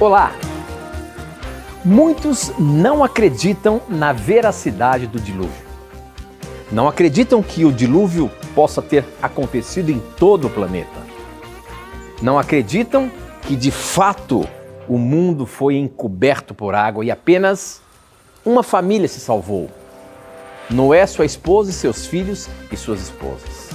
Olá! Muitos não acreditam na veracidade do dilúvio. Não acreditam que o dilúvio possa ter acontecido em todo o planeta. Não acreditam que, de fato, o mundo foi encoberto por água e apenas uma família se salvou. Noé, sua esposa e seus filhos e suas esposas.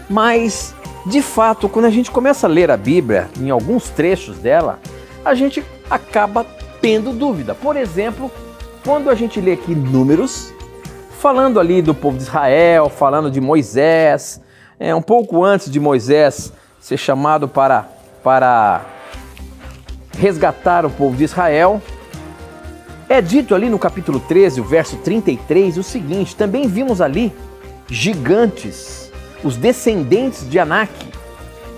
Mas, de fato, quando a gente começa a ler a Bíblia, em alguns trechos dela, a gente acaba tendo dúvida. Por exemplo, quando a gente lê aqui Números, falando ali do povo de Israel, falando de Moisés, um pouco antes de Moisés ser chamado para resgatar o povo de Israel, é dito ali no capítulo 13, o verso 33, o seguinte: também vimos ali gigantes, os descendentes de Anak.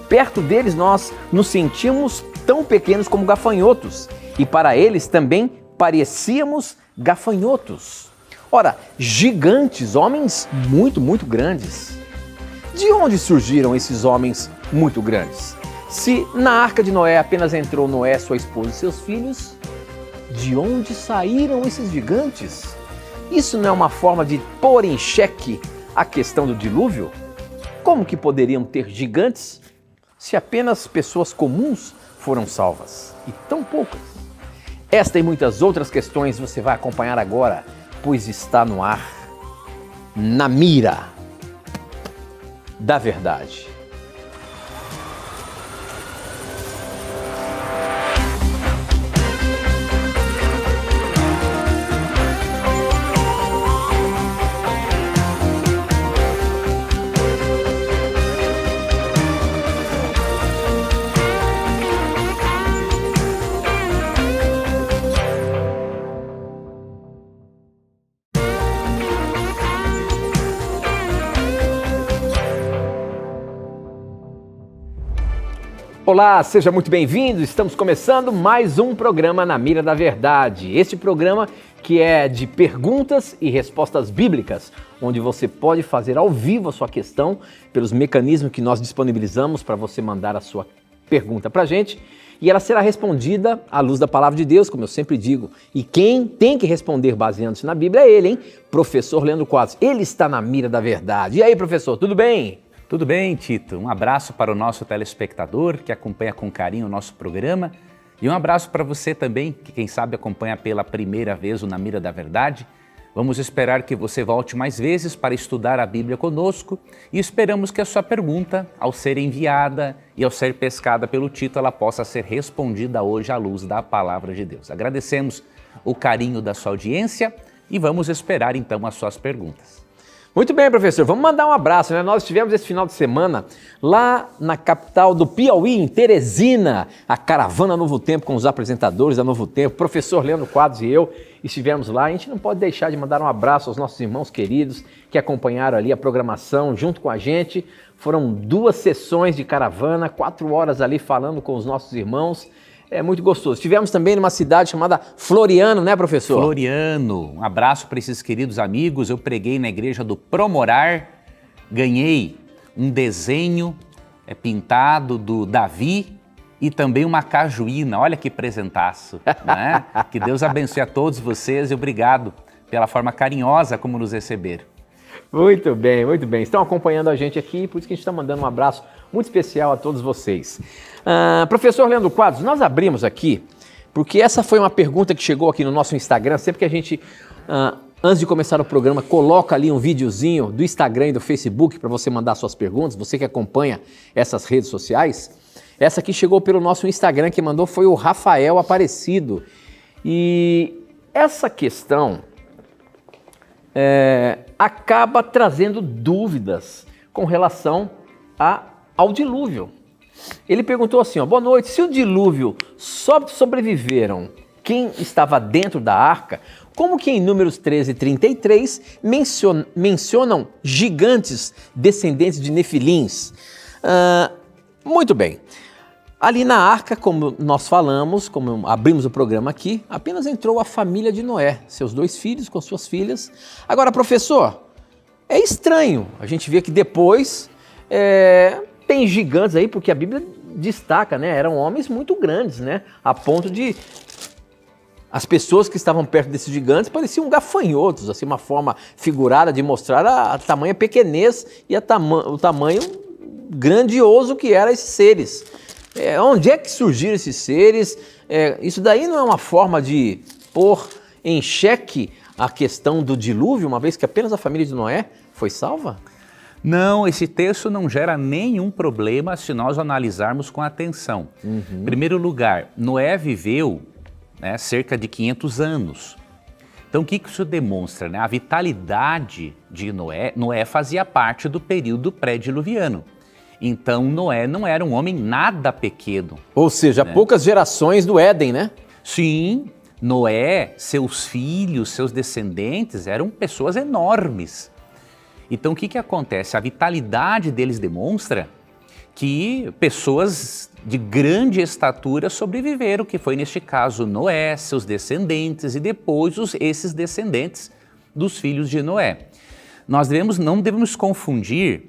Perto deles nós nos sentimos tão pequenos como gafanhotos, e para eles também parecíamos gafanhotos. Ora, gigantes, homens muito, muito grandes. De onde surgiram esses homens muito grandes? Se na arca de Noé apenas entrou Noé, sua esposa e seus filhos, de onde saíram esses gigantes? Isso não é uma forma de pôr em xeque a questão do dilúvio? Como que poderiam ter gigantes se apenas pessoas comuns foram salvas? E tão poucas. Esta e muitas outras questões você vai acompanhar agora, pois está no ar, na mira da verdade. Olá, seja muito bem-vindo. Estamos começando mais um programa Na Mira da Verdade. Este programa que é de perguntas e respostas bíblicas, onde você pode fazer ao vivo a sua questão pelos mecanismos que nós disponibilizamos para você mandar a sua pergunta para a gente, e ela será respondida à luz da Palavra de Deus, como eu sempre digo. E quem tem que responder baseando-se na Bíblia é ele, hein? Professor Leandro Quadros. Ele está na mira da verdade. E aí, professor, tudo bem? Tudo bem, Tito? Um abraço para o nosso telespectador que acompanha com carinho o nosso programa, e um abraço para você também, que quem sabe acompanha pela primeira vez o Na Mira da Verdade. Vamos esperar que você volte mais vezes para estudar a Bíblia conosco, e esperamos que a sua pergunta, ao ser enviada e ao ser pescada pelo Tito, ela possa ser respondida hoje à luz da Palavra de Deus. Agradecemos o carinho da sua audiência e vamos esperar então as suas perguntas. Muito bem, professor. Vamos mandar um abraço, né? Nós estivemos esse final de semana lá na capital do Piauí, em Teresina, a caravana Novo Tempo com os apresentadores da Novo Tempo, professor Leandro Quadros e eu estivemos lá. A gente não pode deixar de mandar um abraço aos nossos irmãos queridos que acompanharam ali a programação junto com a gente. Foram 2 sessões de caravana, 4 horas ali falando com os nossos irmãos. É muito gostoso. Estivemos também numa cidade chamada Floriano, né, professor? Floriano. Um abraço para esses queridos amigos. Eu preguei na igreja do Promorar, ganhei um desenho pintado do Davi e também uma cajuína. Olha que presentaço, né? Que Deus abençoe a todos vocês e obrigado pela forma carinhosa como nos receberam. Muito bem, muito bem. Estão acompanhando a gente aqui, por isso que a gente está mandando um abraço muito especial a todos vocês. Professor Leandro Quadros, nós abrimos aqui, porque essa foi uma pergunta que chegou aqui no nosso Instagram. Sempre que a gente, antes de começar o programa, coloca ali um videozinho do Instagram e do Facebook para você mandar suas perguntas, você que acompanha essas redes sociais. Essa aqui chegou pelo nosso Instagram, quem mandou foi o Rafael Aparecido. E essa questão acaba trazendo dúvidas com relação ao dilúvio. Ele perguntou assim, boa noite, se o dilúvio só sobreviveram quem estava dentro da arca, como que em Números 13:33 mencionam gigantes descendentes de nefilins? Muito bem. Ali na arca, como nós falamos, como abrimos o programa aqui, apenas entrou a família de Noé, seus 2 filhos com suas filhas. Agora, professor, é estranho a gente ver que depois tem gigantes aí, porque a Bíblia destaca, né? Eram homens muito grandes, né? A ponto de as pessoas que estavam perto desses gigantes pareciam gafanhotos, assim, uma forma figurada de mostrar a tamanha pequenez e o tamanho grandioso que eram esses seres. Onde é que surgiram esses seres? Isso daí não é uma forma de pôr em xeque a questão do dilúvio, uma vez que apenas a família de Noé foi salva? Não, esse texto não gera nenhum problema se nós analisarmos com atenção. Em primeiro lugar, Noé viveu, né, cerca de 500 anos. Então o que isso demonstra? Né? A vitalidade de Noé fazia parte do período pré-diluviano. Então Noé não era um homem nada pequeno. Ou seja, poucas gerações do Éden, né? Sim, Noé, seus filhos, seus descendentes eram pessoas enormes. Então o que acontece? A vitalidade deles demonstra que pessoas de grande estatura sobreviveram, que foi neste caso Noé, seus descendentes e depois esses descendentes dos filhos de Noé. Nós não devemos confundir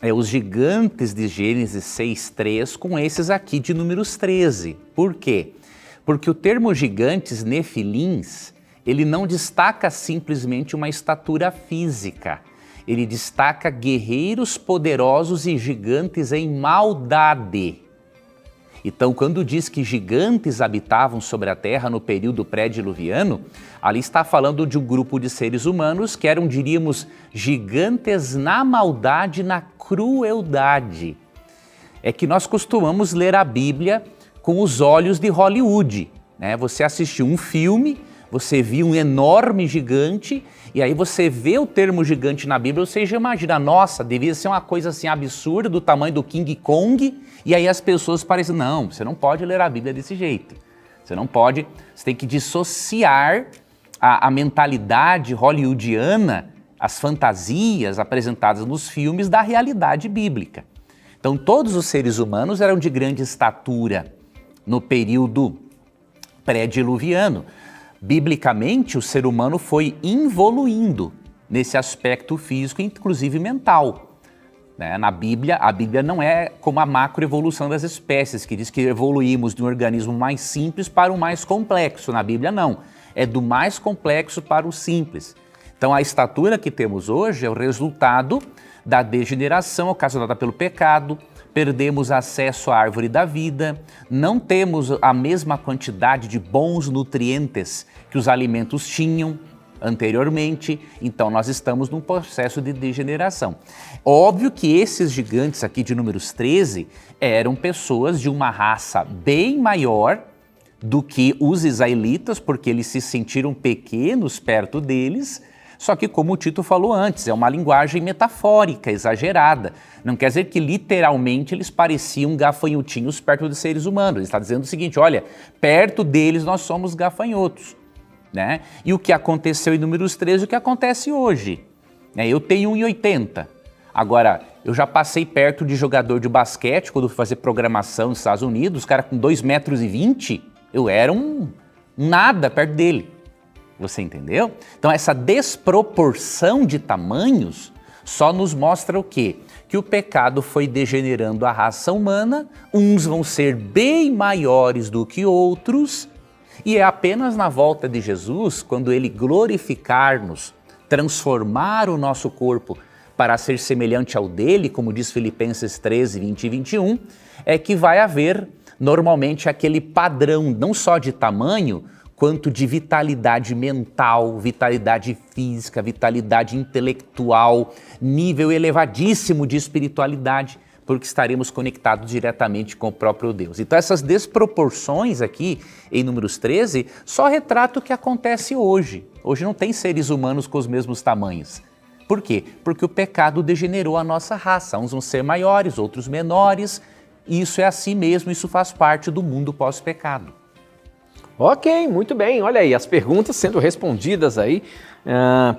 os gigantes de Gênesis 6:3 com esses aqui de Números 13. Por quê? Porque o termo gigantes, nefilins, ele não destaca simplesmente uma estatura física. Ele destaca guerreiros poderosos e gigantes em maldade. Então, quando diz que gigantes habitavam sobre a terra no período pré-diluviano, ali está falando de um grupo de seres humanos que eram, diríamos, gigantes na maldade, na crueldade. É que nós costumamos ler a Bíblia com os olhos de Hollywood, né? Você assistiu um filme, você viu um enorme gigante e aí você vê o termo gigante na Bíblia, você já imagina, nossa, devia ser uma coisa assim absurda do tamanho do King Kong, e aí as pessoas parecem, não, você não pode ler a Bíblia desse jeito. Você não pode, você tem que dissociar a mentalidade hollywoodiana, as fantasias apresentadas nos filmes da realidade bíblica. Então todos os seres humanos eram de grande estatura no período pré-diluviano. Biblicamente, o ser humano foi evoluindo nesse aspecto físico, inclusive mental. Né? Na Bíblia, a Bíblia não é como a macroevolução das espécies, que diz que evoluímos de um organismo mais simples para o mais complexo. Na Bíblia, não. É do mais complexo para o simples. Então, a estatura que temos hoje é o resultado da degeneração ocasionada pelo pecado. Perdemos acesso à árvore da vida, não temos a mesma quantidade de bons nutrientes que os alimentos tinham anteriormente, então nós estamos num processo de degeneração. Óbvio que esses gigantes aqui de Números 13 eram pessoas de uma raça bem maior do que os israelitas, porque eles se sentiram pequenos perto deles. Só que, como o Tito falou antes, é uma linguagem metafórica, exagerada. Não quer dizer que literalmente eles pareciam gafanhotinhos perto dos seres humanos. Ele está dizendo o seguinte, olha, perto deles nós somos gafanhotos. Né? E o que aconteceu em Números 13, o que acontece hoje? Eu tenho 1,80. Agora, eu já passei perto de jogador de basquete, quando fui fazer programação nos Estados Unidos, os caras com 2,20 metros, eu era um nada perto dele. Você entendeu? Então essa desproporção de tamanhos só nos mostra o quê? Que o pecado foi degenerando a raça humana, uns vão ser bem maiores do que outros, e é apenas na volta de Jesus, quando ele glorificar-nos, transformar o nosso corpo para ser semelhante ao dele, como diz Filipenses 13, 20 e 21, é que vai haver normalmente aquele padrão, não só de tamanho, quanto de vitalidade mental, vitalidade física, vitalidade intelectual, nível elevadíssimo de espiritualidade, porque estaremos conectados diretamente com o próprio Deus. Então essas desproporções aqui em Números 13 só retratam o que acontece hoje. Hoje não tem seres humanos com os mesmos tamanhos. Por quê? Porque o pecado degenerou a nossa raça. Uns vão ser maiores, outros menores. Isso é assim mesmo, isso faz parte do mundo pós-pecado. Ok, muito bem. Olha aí, as perguntas sendo respondidas aí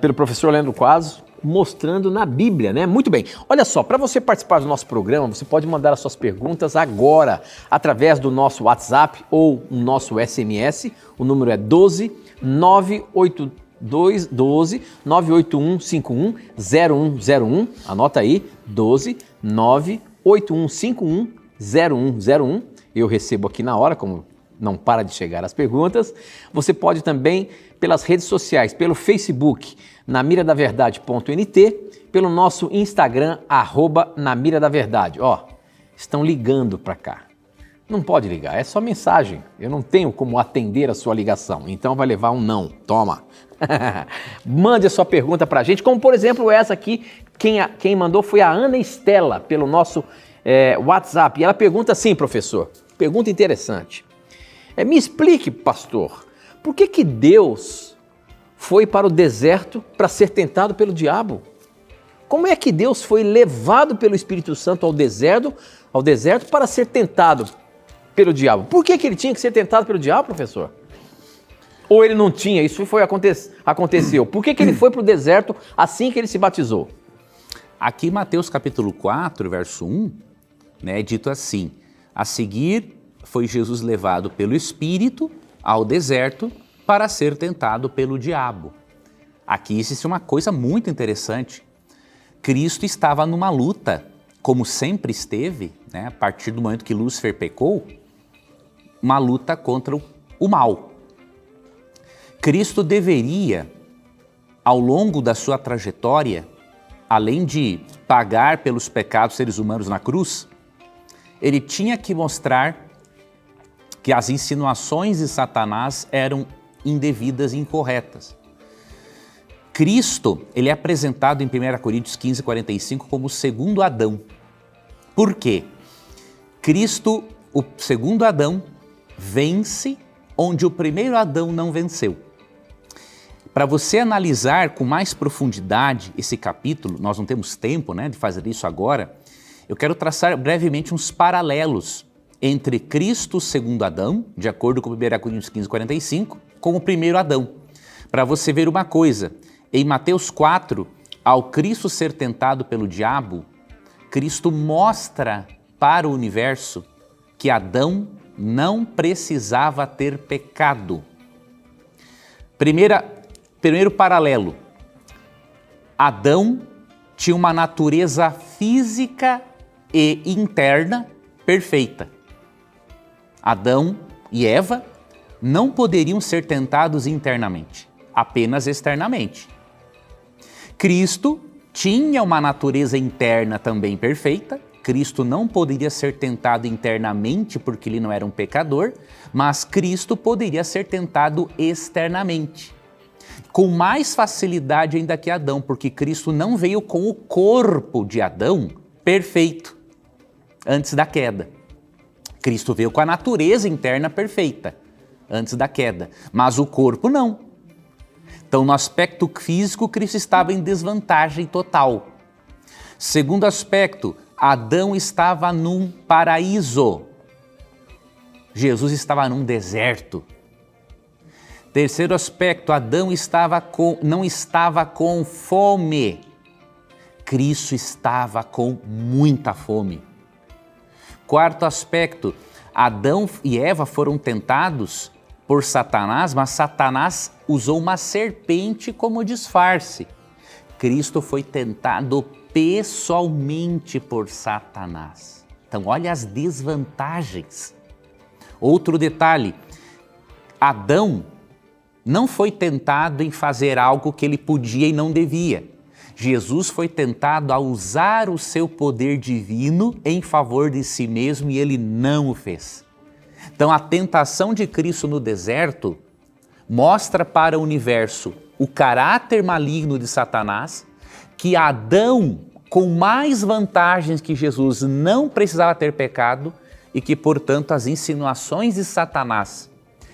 pelo professor Leandro Quadros, mostrando na Bíblia, né? Muito bem. Olha só, para você participar do nosso programa, você pode mandar as suas perguntas agora, através do nosso WhatsApp ou o nosso SMS. O número é 12 98212 98151 0101. Anota aí, 12 98151 0101. Eu recebo aqui na hora, como não para de chegar as perguntas. Você pode também pelas redes sociais, pelo Facebook, namiradaverdade.nt, pelo nosso Instagram, @namiradaverdade. Ó, estão ligando para cá. Não pode ligar, é só mensagem. Eu não tenho como atender a sua ligação, então vai levar um não. Toma. Mande a sua pergunta para a gente, como por exemplo essa aqui, quem mandou foi a Ana Estela, pelo nosso WhatsApp. E ela pergunta assim, professor, pergunta interessante. Me explique, pastor, por que Deus foi para o deserto para ser tentado pelo diabo? Como é que Deus foi levado pelo Espírito Santo ao deserto para ser tentado pelo diabo? Por que ele tinha que ser tentado pelo diabo, professor? Ou ele não tinha, isso aconteceu. Por que ele foi para o deserto assim que ele se batizou? Aqui Mateus capítulo 4, verso 1, é dito assim: a seguir foi Jesus levado pelo Espírito ao deserto para ser tentado pelo diabo. Aqui existe uma coisa muito interessante. Cristo estava numa luta, como sempre esteve, a partir do momento que Lúcifer pecou, uma luta contra o mal. Cristo deveria, ao longo da sua trajetória, além de pagar pelos pecados dos seres humanos na cruz, ele tinha que mostrar que as insinuações de Satanás eram indevidas e incorretas. Cristo, ele é apresentado em 1 Coríntios 15, 45 como o segundo Adão. Por quê? Cristo, o segundo Adão, vence onde o primeiro Adão não venceu. Para você analisar com mais profundidade esse capítulo, nós não temos tempo de fazer isso agora, eu quero traçar brevemente uns paralelos entre Cristo, o segundo Adão, de acordo com 1 Coríntios 15, 45, com o primeiro Adão. Para você ver uma coisa, em Mateus 4, ao Cristo ser tentado pelo diabo, Cristo mostra para o universo que Adão não precisava ter pecado. Primeiro paralelo, Adão tinha uma natureza física e interna perfeita. Adão e Eva não poderiam ser tentados internamente, apenas externamente. Cristo tinha uma natureza interna também perfeita. Cristo não poderia ser tentado internamente porque ele não era um pecador, mas Cristo poderia ser tentado externamente. Com mais facilidade ainda que Adão, porque Cristo não veio com o corpo de Adão perfeito antes da queda. Cristo veio com a natureza interna perfeita antes da queda, mas o corpo não. Então, no aspecto físico, Cristo estava em desvantagem total. Segundo aspecto, Adão estava num paraíso. Jesus estava num deserto. Terceiro aspecto, Adão não estava com fome. Cristo estava com muita fome. Quarto aspecto, Adão e Eva foram tentados por Satanás, mas Satanás usou uma serpente como disfarce. Cristo foi tentado pessoalmente por Satanás. Então, olha as desvantagens. Outro detalhe, Adão não foi tentado em fazer algo que ele podia e não devia. Jesus foi tentado a usar o seu poder divino em favor de si mesmo e ele não o fez. Então, a tentação de Cristo no deserto mostra para o universo o caráter maligno de Satanás, que Adão, com mais vantagens que Jesus, não precisava ter pecado e que, portanto, as insinuações de Satanás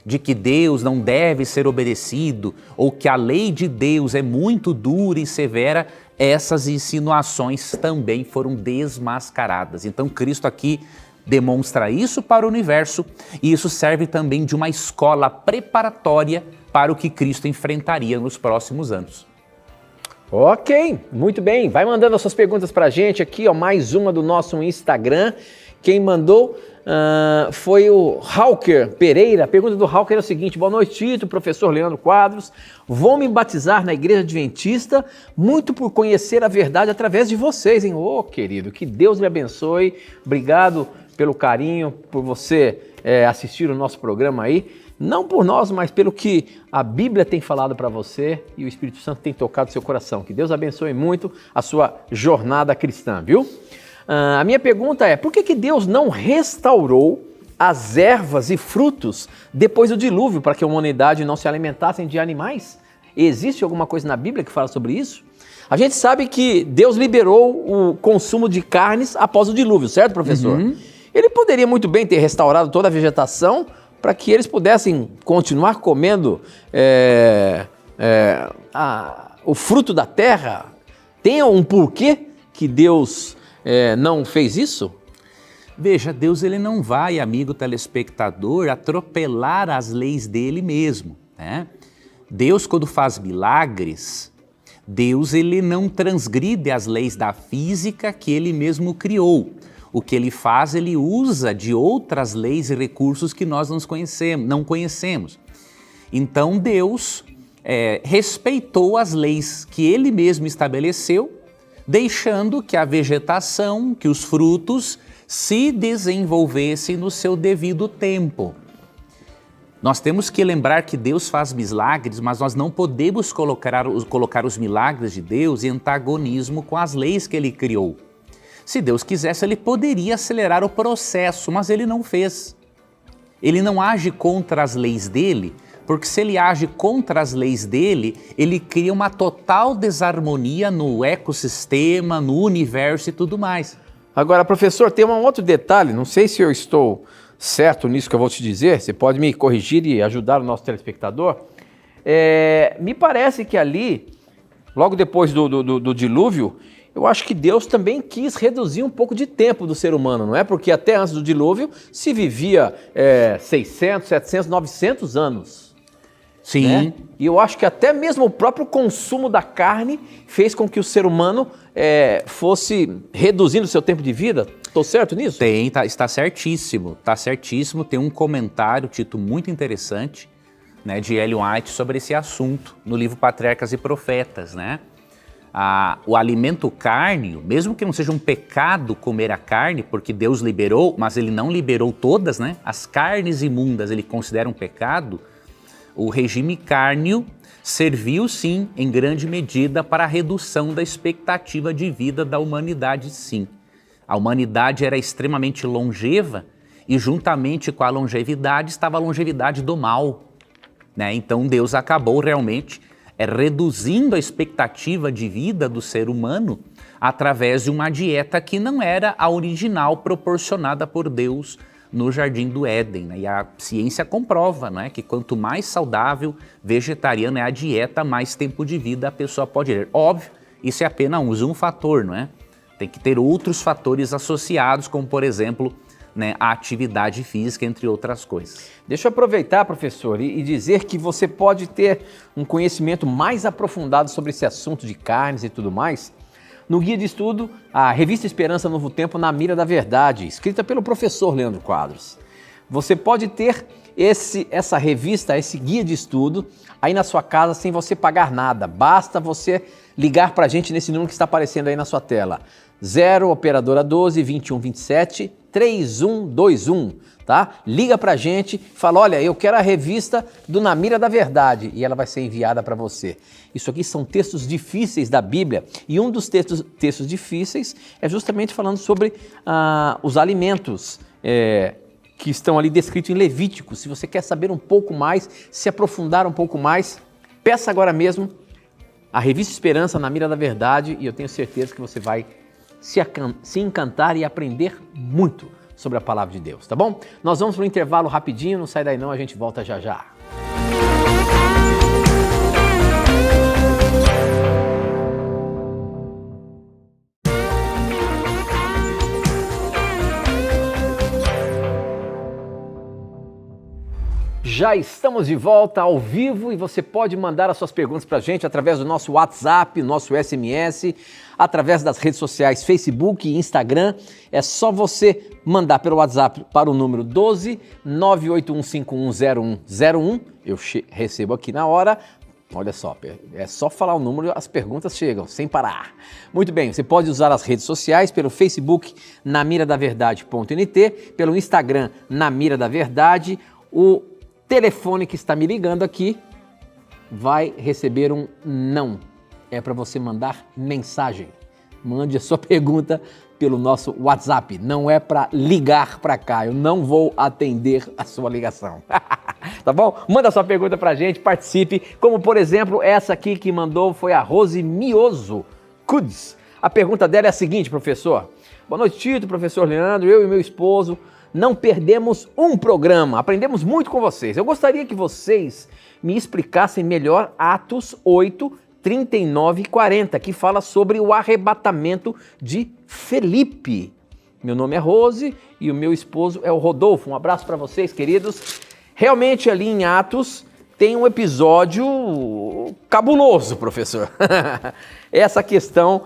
de que Deus não deve ser obedecido ou que a lei de Deus é muito dura e severa, essas insinuações também foram desmascaradas. Então, Cristo aqui demonstra isso para o universo e isso serve também de uma escola preparatória para o que Cristo enfrentaria nos próximos anos. Ok, muito bem. Vai mandando as suas perguntas para a gente aqui, mais uma do nosso Instagram. Quem mandou foi o Hawker Pereira. A pergunta do Hawker é o seguinte: boa noite, Tito, professor Leandro Quadros. Vou me batizar na Igreja Adventista muito por conhecer a verdade através de vocês, hein? Ô, querido, que Deus lhe abençoe. Obrigado pelo carinho, por você assistir o nosso programa aí. Não por nós, mas pelo que a Bíblia tem falado para você e o Espírito Santo tem tocado seu coração. Que Deus abençoe muito a sua jornada cristã, viu? A minha pergunta é, por que Deus não restaurou as ervas e frutos depois do dilúvio para que a humanidade não se alimentasse de animais? Existe alguma coisa na Bíblia que fala sobre isso? A gente sabe que Deus liberou o consumo de carnes após o dilúvio, certo, professor? Uhum. Ele poderia muito bem ter restaurado toda a vegetação para que eles pudessem continuar comendo o fruto da terra. Tem um porquê que Deus não fez isso? Veja, Deus ele não vai, amigo telespectador, atropelar as leis dele mesmo, né? Deus, quando faz milagres, Deus ele não transgride as leis da física que ele mesmo criou. O que ele faz, ele usa de outras leis e recursos que nós não conhecemos. Então Deus respeitou as leis que ele mesmo estabeleceu, deixando que a vegetação, que os frutos se desenvolvessem no seu devido tempo. Nós temos que lembrar que Deus faz milagres, mas nós não podemos colocar os milagres de Deus em antagonismo com as leis que ele criou. Se Deus quisesse, ele poderia acelerar o processo, mas ele não fez. Ele não age contra as leis dele, porque se ele age contra as leis dele, ele cria uma total desarmonia no ecossistema, no universo e tudo mais. Agora, professor, tem um outro detalhe, não sei se eu estou certo nisso que eu vou te dizer, você pode me corrigir e ajudar o nosso telespectador. Me parece que ali, logo depois do dilúvio, eu acho que Deus também quis reduzir um pouco de tempo do ser humano, não é? Porque até antes do dilúvio se vivia 600, 700, 900 anos. Sim. Né? E eu acho que até mesmo o próprio consumo da carne fez com que o ser humano fosse reduzindo o seu tempo de vida. Estou certo nisso? Está certíssimo, Tem um comentário, Tito, muito interessante, né, de Ellen White sobre esse assunto, no livro Patriarcas e Profetas, né? O alimento carne, mesmo que não seja um pecado comer a carne, porque Deus liberou, mas ele não liberou todas, né? As carnes imundas ele considera um pecado. O regime cárneo serviu, sim, em grande medida para a redução da expectativa de vida da humanidade, sim. A humanidade era extremamente longeva e juntamente com a longevidade estava a longevidade do mal, né? Então Deus acabou realmente reduzindo a expectativa de vida do ser humano através de uma dieta que não era a original proporcionada por Deus no Jardim do Éden, né? E a ciência comprova, né, que quanto mais saudável, vegetariana é a dieta, mais tempo de vida a pessoa pode ter. Óbvio, isso é apenas um fator, não é? Tem que ter outros fatores associados, como por exemplo, né, a atividade física, entre outras coisas. Deixa eu aproveitar, professor, e dizer que você pode ter um conhecimento mais aprofundado sobre esse assunto de carnes e tudo mais no guia de estudo, a Revista Esperança Novo Tempo na Mira da Verdade, escrita pelo professor Leandro Quadros. Você pode ter essa revista, esse guia de estudo aí na sua casa sem você pagar nada. Basta você ligar para a gente nesse número que está aparecendo aí na sua tela. 0 operadora 12 21 27 3121, tá? Liga pra gente, fala, olha, eu quero a revista do Na Mira da Verdade e ela vai ser enviada para você. Isso aqui são textos difíceis da Bíblia e um dos textos difíceis é justamente falando sobre os alimentos que estão ali descritos em Levítico. Se você quer saber um pouco mais, se aprofundar um pouco mais, peça agora mesmo a Revista Esperança Na Mira da Verdade e eu tenho certeza que você vai se encantar e aprender muito sobre a palavra de Deus, tá bom? Nós vamos para um intervalo rapidinho, não sai daí não, a gente volta já já. Já estamos de volta ao vivo e você pode mandar as suas perguntas para a gente através do nosso WhatsApp, nosso SMS, através das redes sociais Facebook e Instagram. É só você mandar pelo WhatsApp para o número 12 981510101. Eu recebo aqui na hora. Olha só, é só falar o número, as perguntas chegam, sem parar. Muito bem, você pode usar as redes sociais pelo Facebook, namiradaverdade.nt, pelo Instagram, Na Mira da Verdade. O telefone que está me ligando aqui vai receber um não. É para você mandar mensagem. Mande a sua pergunta pelo nosso WhatsApp. Não é para ligar para cá. Eu não vou atender a sua ligação. Tá bom? Manda a sua pergunta pra gente, participe. Como, por exemplo, essa aqui que mandou foi a Rose Mioso Kuds. A pergunta dela é a seguinte, professor. Boa noite, Tito, professor Leandro. Eu e meu esposo não perdemos um programa. Aprendemos muito com vocês. Eu gostaria que vocês me explicassem melhor Atos 8, 39 e 40, que fala sobre o arrebatamento de Felipe. Meu nome é Rose e o meu esposo é o Rodolfo. Um abraço para vocês, queridos. Realmente ali em Atos tem um episódio cabuloso, professor. Essa questão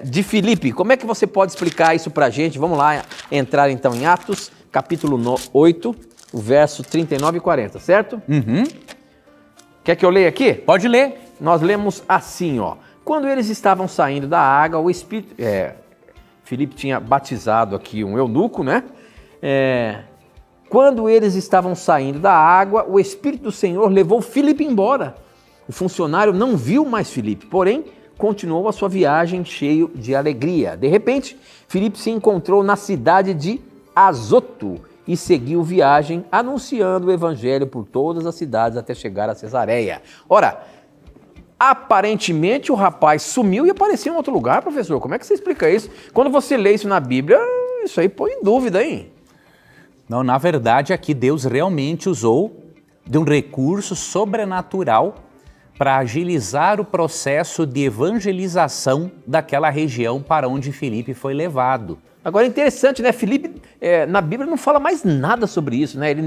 de Felipe. Como é que você pode explicar isso para a gente? Vamos lá entrar então em Atos, capítulo 8, o verso 39 e 40, certo? Uhum. Quer que eu leia aqui? Pode ler. Nós lemos assim, ó. Quando eles estavam saindo da água, o Espírito... Felipe tinha batizado aqui um eunuco, né? Quando eles estavam saindo da água, o Espírito do Senhor levou Felipe embora. O funcionário não viu mais Felipe, porém, continuou a sua viagem cheio de alegria. De repente, Felipe se encontrou na cidade de Azoto e seguiu viagem anunciando o evangelho por todas as cidades até chegar a Cesareia. Ora, aparentemente o rapaz sumiu e apareceu em outro lugar, professor. Como é que você explica isso? Quando você lê isso na Bíblia, isso aí põe em dúvida, hein? Não, na verdade, aqui Deus realmente usou de um recurso sobrenatural para agilizar o processo de evangelização daquela região para onde Felipe foi levado. Agora é interessante, né? Felipe, na Bíblia não fala mais nada sobre isso, né? Ele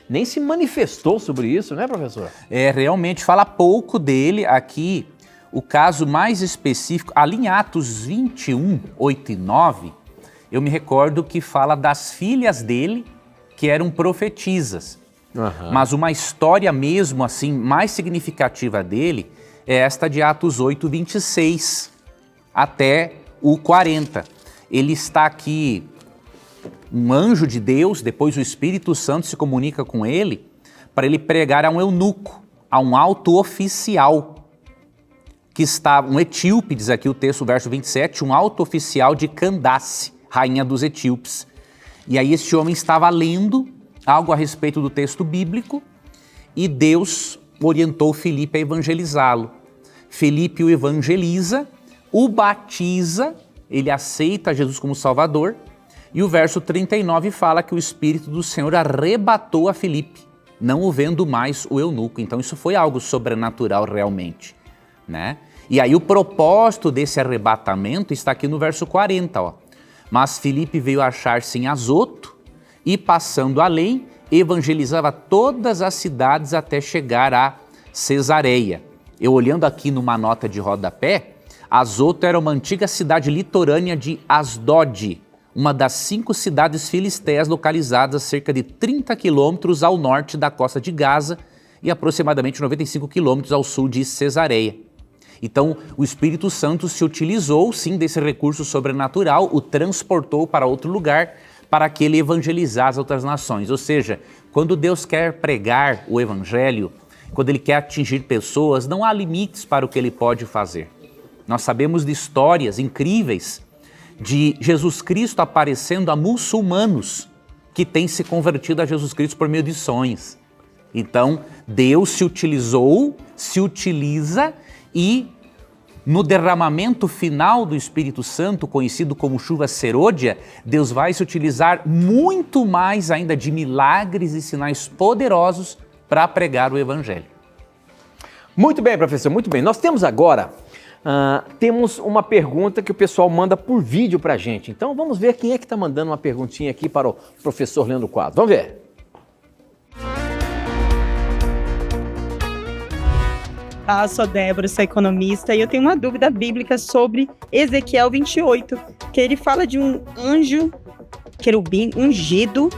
nem se manifestou sobre isso, né, professor? Realmente fala pouco dele aqui. O caso mais específico, ali em Atos 21, 8 e 9, eu me recordo que fala das filhas dele, que eram profetisas. Uhum. Mas uma história mesmo assim, mais significativa dele, é esta de Atos 8, 26 até o 40. Ele está aqui, um anjo de Deus, depois o Espírito Santo se comunica com ele, para ele pregar a um eunuco, a um alto oficial, que está, um etíope, diz aqui o texto, o verso 27, um alto oficial de Candace, rainha dos etíopes. E aí este homem estava lendo algo a respeito do texto bíblico e Deus orientou Felipe a evangelizá-lo. Felipe o evangeliza, o batiza, ele aceita Jesus como Salvador, e o verso 39 fala que o Espírito do Senhor arrebatou a Felipe, não o vendo mais o eunuco. Então isso foi algo sobrenatural realmente, né? E aí o propósito desse arrebatamento está aqui no verso 40, ó. Mas Felipe veio achar-se em Azoto e, passando além, evangelizava todas as cidades até chegar a Cesareia. Eu olhando aqui numa nota de rodapé, Azoto era uma antiga cidade litorânea de Asdod, uma das 5 cidades filisteias localizadas a cerca de 30 quilômetros ao norte da costa de Gaza e aproximadamente 95 quilômetros ao sul de Cesareia. Então, o Espírito Santo se utilizou, sim, desse recurso sobrenatural, o transportou para outro lugar para que ele evangelizasse as outras nações. Ou seja, quando Deus quer pregar o evangelho, quando ele quer atingir pessoas, não há limites para o que ele pode fazer. Nós sabemos de histórias incríveis de Jesus Cristo aparecendo a muçulmanos que têm se convertido a Jesus Cristo por meio de sonhos. Então, Deus se utilizou, se utiliza e no derramamento final do Espírito Santo, conhecido como chuva serôdia, Deus vai se utilizar muito mais ainda de milagres e sinais poderosos para pregar o Evangelho. Muito bem, professor, muito bem. Nós temos agora, temos uma pergunta que o pessoal manda por vídeo para a gente. Então vamos ver quem é que está mandando uma perguntinha aqui para o professor Leandro Quadros. Vamos ver. Sou Débora, sou economista e eu tenho uma dúvida bíblica sobre Ezequiel 28, que ele fala de um anjo, querubim, ungido,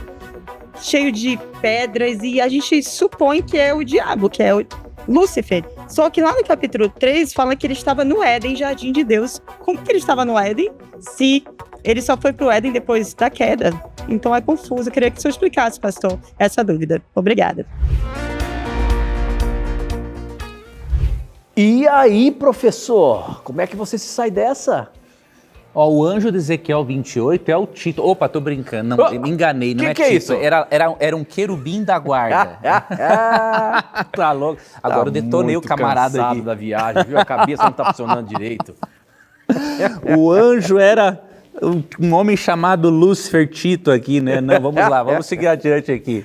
cheio de pedras, e a gente supõe que é o diabo, que é o Lúcifer. Só que lá no capítulo 3 fala que ele estava no Éden, jardim de Deus. Como que ele estava no Éden se ele só foi pro Éden depois da queda? Então é confuso. Eu queria que o senhor explicasse, pastor, essa dúvida. Obrigada. E aí, professor, como é que você se sai dessa? Ó, o anjo de Ezequiel 28 é o título. Opa, tô brincando. Não, me enganei, não é que é título. isso? Era um querubim da guarda. Tá louco. Agora Tá eu detonei o muito camarada cansado aqui. da viagem, viu? A cabeça não tá funcionando direito. O anjo era um homem chamado Lúcifer Tito aqui, né? Não, vamos lá, vamos seguir adiante aqui.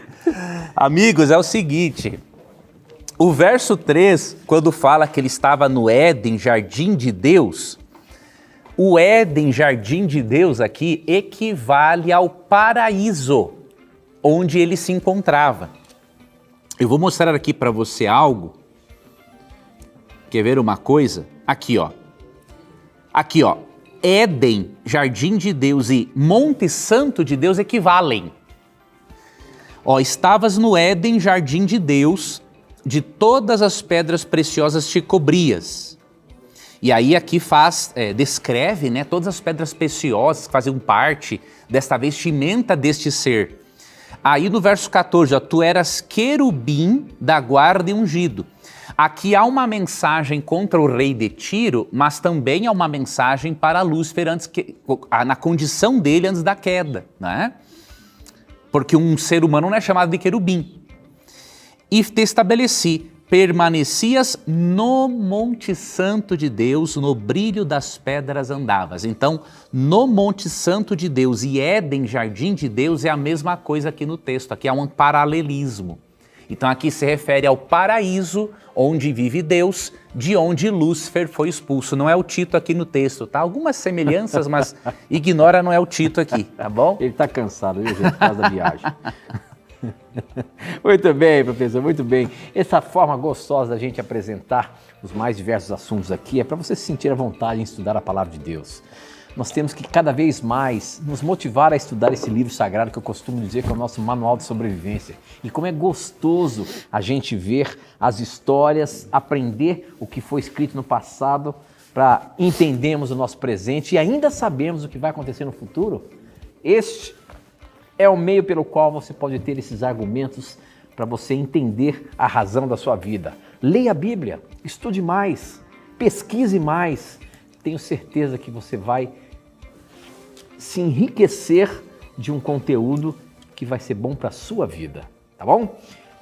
Amigos, é o seguinte. O verso 3, quando fala que ele estava no Éden, jardim de Deus, o Éden, jardim de Deus aqui, equivale ao paraíso onde ele se encontrava. Eu vou mostrar aqui para você algo. Quer ver uma coisa? Aqui, ó. Aqui, ó. Éden, jardim de Deus e Monte Santo de Deus equivalem. Ó, estavas no Éden, jardim de Deus, de todas as pedras preciosas te cobrias. E aí aqui descreve, né, todas as pedras preciosas que faziam parte desta vestimenta deste ser. Aí no verso 14, ó, tu eras querubim da guarda e ungido. Aqui há uma mensagem contra o rei de Tiro, mas também há uma mensagem para Lúcifer na condição dele antes da queda, né? Porque um ser humano não é chamado de querubim. E te estabeleci, permanecias no Monte Santo de Deus, no brilho das pedras andavas. Então, no Monte Santo de Deus e Éden, jardim de Deus, é a mesma coisa aqui no texto. Aqui há um paralelismo. Então, aqui se refere ao paraíso, onde vive Deus, de onde Lúcifer foi expulso. Não é o Tito aqui no texto, tá? Algumas semelhanças, mas ignora, não é o Tito aqui, tá bom? Ele tá cansado, viu, gente, por causa da viagem. Muito bem, professor, muito bem. Essa forma gostosa da gente apresentar os mais diversos assuntos aqui é para você se sentir à vontade em estudar a palavra de Deus. Nós temos que cada vez mais nos motivar a estudar esse livro sagrado que eu costumo dizer que é o nosso manual de sobrevivência. E como é gostoso a gente ver as histórias, aprender o que foi escrito no passado para entendermos o nosso presente e ainda sabermos o que vai acontecer no futuro. Este é o meio pelo qual você pode ter esses argumentos para você entender a razão da sua vida. Leia a Bíblia, estude mais, pesquise mais. Tenho certeza que você vai se enriquecer de um conteúdo que vai ser bom para a sua vida, tá bom?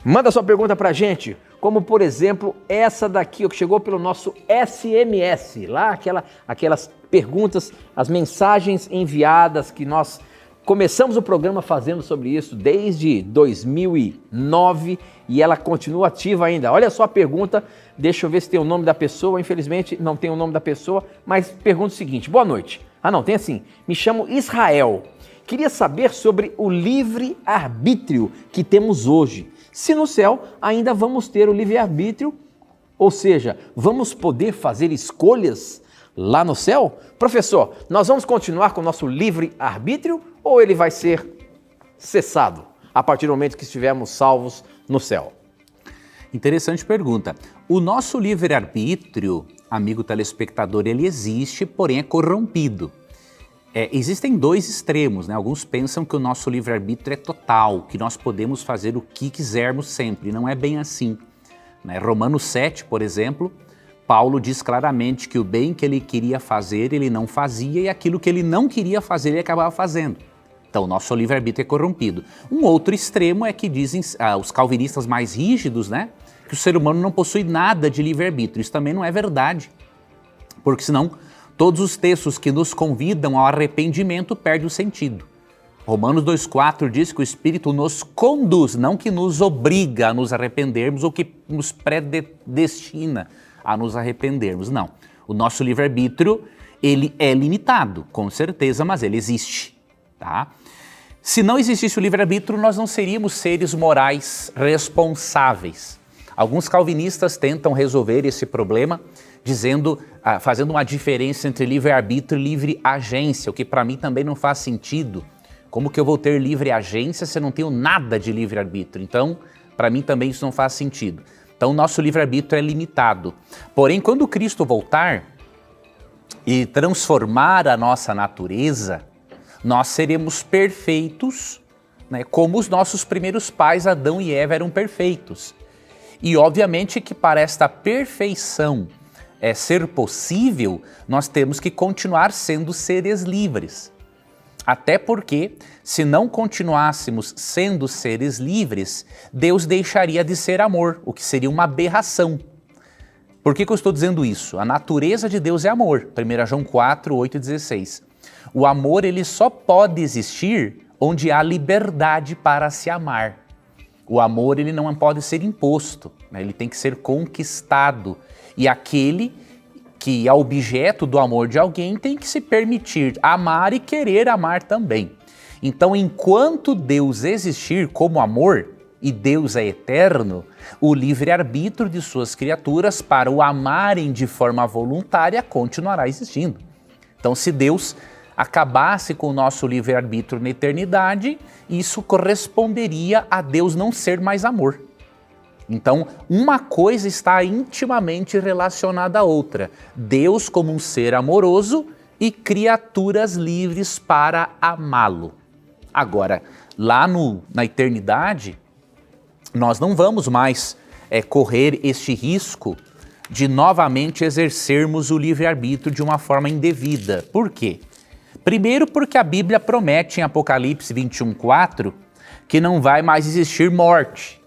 Manda sua pergunta para a gente, como por exemplo essa daqui, que chegou pelo nosso SMS, lá aquelas perguntas, as mensagens enviadas que nós começamos o programa fazendo sobre isso desde 2009 e ela continua ativa ainda. Olha só a pergunta, deixa eu ver se tem o nome da pessoa. Infelizmente não tem o nome da pessoa, mas pergunta o seguinte: boa noite. Ah não, tem assim, me chamo Israel. Queria saber sobre o livre-arbítrio que temos hoje. Se no céu ainda vamos ter o livre-arbítrio, ou seja, vamos poder fazer escolhas lá no céu? Professor, nós vamos continuar com o nosso livre-arbítrio ou ele vai ser cessado a partir do momento que estivermos salvos no céu? Interessante pergunta. O nosso livre-arbítrio, amigo telespectador, ele existe, porém é corrompido. Existem dois extremos, né? Alguns pensam que o nosso livre-arbítrio é total, que nós podemos fazer o que quisermos sempre. Não é bem assim, né? Romanos 7, por exemplo, Paulo diz claramente que o bem que ele queria fazer, ele não fazia, e aquilo que ele não queria fazer, ele acabava fazendo. Então, o nosso livre-arbítrio é corrompido. Um outro extremo é que dizem os calvinistas mais rígidos, né, que o ser humano não possui nada de livre-arbítrio. Isso também não é verdade, porque senão todos os textos que nos convidam ao arrependimento perdem o sentido. Romanos 2,4 diz que o Espírito nos conduz, não que nos obriga a nos arrependermos ou que nos predestina a nos arrependermos. Não. O nosso livre-arbítrio, ele é limitado, com certeza, mas ele existe, tá? Se não existisse o livre-arbítrio, nós não seríamos seres morais responsáveis. Alguns calvinistas tentam resolver esse problema fazendo uma diferença entre livre-arbítrio e livre-agência, o que para mim também não faz sentido. Como que eu vou ter livre-agência se eu não tenho nada de livre-arbítrio? Então, para mim também isso não faz sentido. Então, nosso livre-arbítrio é limitado. Porém, quando Cristo voltar e transformar a nossa natureza, nós seremos perfeitos, né, como os nossos primeiros pais, Adão e Eva, eram perfeitos. E, obviamente, que para esta perfeição ser possível, nós temos que continuar sendo seres livres. Até porque, se não continuássemos sendo seres livres, Deus deixaria de ser amor, o que seria uma aberração. Por que eu estou dizendo isso? A natureza de Deus é amor. 1 João 4, 8 e 16. O amor, ele só pode existir onde há liberdade para se amar. O amor, ele não pode ser imposto, né? Ele tem que ser conquistado. E aquele que é objeto do amor de alguém tem que se permitir amar e querer amar também. Então, enquanto Deus existir como amor, e Deus é eterno, o livre-arbítrio de suas criaturas para o amarem de forma voluntária continuará existindo. Então, se Deus acabasse com o nosso livre-arbítrio na eternidade, isso corresponderia a Deus não ser mais amor. Então, uma coisa está intimamente relacionada à outra. Deus como um ser amoroso e criaturas livres para amá-lo. Agora, lá na eternidade, nós não vamos mais correr este risco de novamente exercermos o livre-arbítrio de uma forma indevida. Por quê? Primeiro, porque a Bíblia promete em Apocalipse 21:4 que não vai mais existir morte.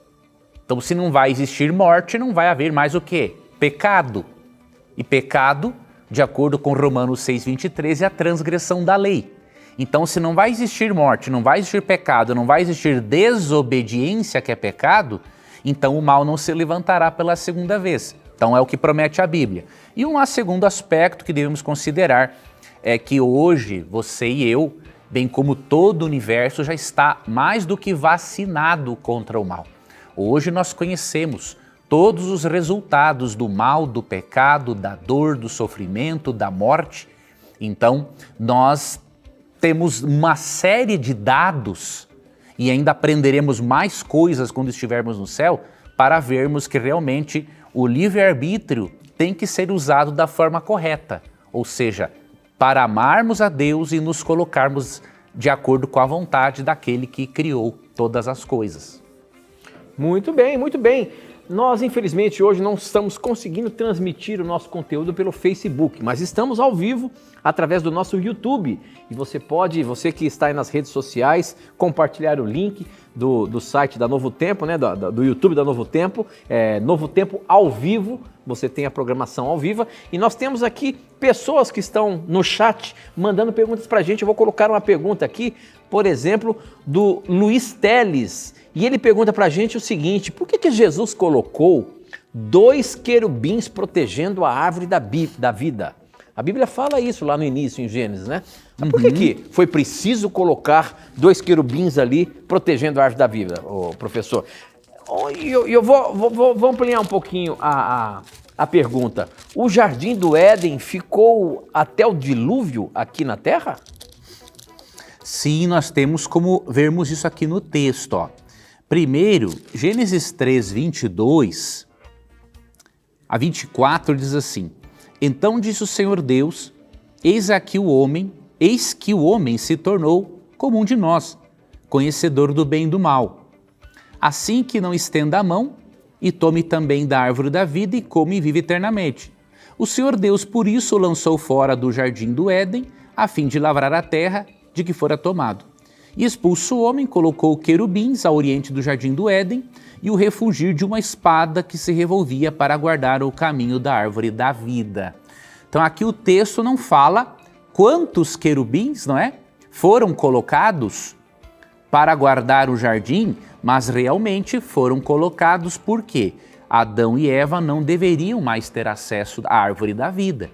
Então, se não vai existir morte, não vai haver mais o quê? Pecado. E pecado, de acordo com Romanos 6:23, é a transgressão da lei. Então, se não vai existir morte, não vai existir pecado, não vai existir desobediência, que é pecado, então o mal não se levantará pela segunda vez. Então, é o que promete a Bíblia. E um segundo aspecto que devemos considerar é que hoje, você e eu, bem como todo o universo, já está mais do que vacinado contra o mal. Hoje nós conhecemos todos os resultados do mal, do pecado, da dor, do sofrimento, da morte. Então, nós temos uma série de dados e ainda aprenderemos mais coisas quando estivermos no céu para vermos que realmente o livre-arbítrio tem que ser usado da forma correta, ou seja, para amarmos a Deus e nos colocarmos de acordo com a vontade daquele que criou todas as coisas. Muito bem, muito bem. Nós, infelizmente, hoje não estamos conseguindo transmitir o nosso conteúdo pelo Facebook, mas estamos ao vivo através do nosso YouTube. E você que está aí nas redes sociais, compartilhar o link do site da Novo Tempo, né, do YouTube da Novo Tempo, Novo Tempo ao vivo. Você tem a programação ao vivo. E nós temos aqui pessoas que estão no chat mandando perguntas para a gente. Eu vou colocar uma pergunta aqui, por exemplo, do Luiz Teles. E ele pergunta para a gente o seguinte: por que Jesus colocou 2 querubins protegendo a árvore da vida? A Bíblia fala isso lá no início, em Gênesis, né? Mas por que foi preciso colocar 2 querubins ali protegendo a árvore da vida, professor? Eu vou ampliar um pouquinho a pergunta. O Jardim do Éden ficou até o dilúvio aqui na Terra? Sim, nós temos como vermos isso aqui no texto, ó. Primeiro, Gênesis 3, 22 a 24 diz assim: Então disse o Senhor Deus, eis que o homem se tornou como um de nós, conhecedor do bem e do mal. Assim que não estenda a mão e tome também da árvore da vida e come e vive eternamente. O Senhor Deus por isso o lançou fora do jardim do Éden, a fim de lavrar a terra de que fora tomado. E expulso o homem, colocou querubins ao oriente do jardim do Éden e o refugir de uma espada que se revolvia para guardar o caminho da árvore da vida. Então aqui o texto não fala quantos querubins, não é, foram colocados para guardar o jardim, mas realmente foram colocados porque Adão e Eva não deveriam mais ter acesso à árvore da vida,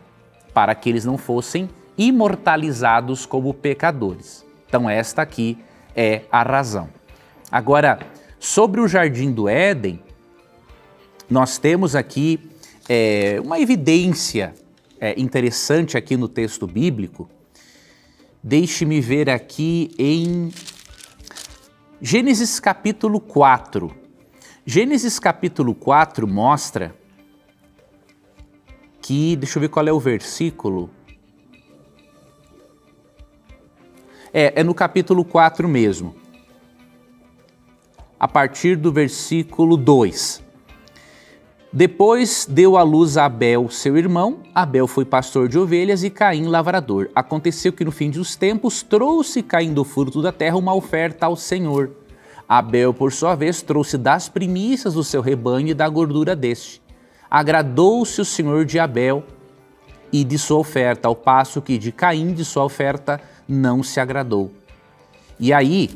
para que eles não fossem imortalizados como pecadores. Então esta aqui é a razão. Agora, sobre o Jardim do Éden, nós temos aqui uma evidência interessante aqui no texto bíblico. Deixe-me ver aqui em Gênesis capítulo 4. Gênesis capítulo 4 mostra que, deixa eu ver qual é o versículo. É no capítulo 4 mesmo. A partir do versículo 2. Depois deu à luz a Abel, seu irmão. Abel foi pastor de ovelhas e Caim lavrador. Aconteceu que no fim dos tempos trouxe Caim do fruto da terra uma oferta ao Senhor. Abel, por sua vez, trouxe das primícias do seu rebanho e da gordura deste. Agradou-se o Senhor de Abel e de sua oferta, ao passo que de Caim, de sua oferta, não se agradou. E aí,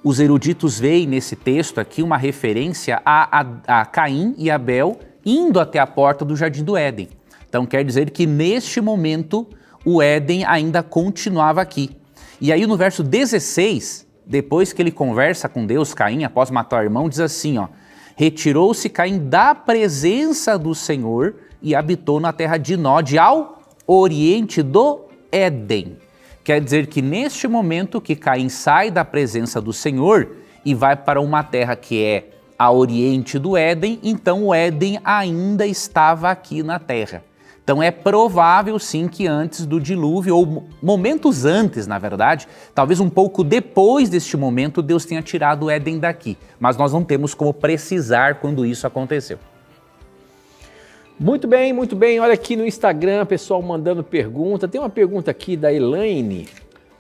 os eruditos veem nesse texto aqui uma referência a Caim e Abel indo até a porta do Jardim do Éden. Então quer dizer que neste momento o Éden ainda continuava aqui. E aí no verso 16, depois que ele conversa com Deus, Caim, após matar o irmão, diz assim, ó: retirou-se Caim da presença do Senhor e habitou na terra de Nod, ao oriente do Éden. Quer dizer que neste momento que Caim sai da presença do Senhor e vai para uma terra que é a oriente do Éden, então o Éden ainda estava aqui na terra. Então é provável sim que antes do dilúvio, ou momentos antes, na verdade, talvez um pouco depois deste momento, Deus tenha tirado o Éden daqui. Mas nós não temos como precisar quando isso aconteceu. Muito bem, muito bem. Olha aqui no Instagram, pessoal mandando pergunta. Tem uma pergunta aqui da Elaine.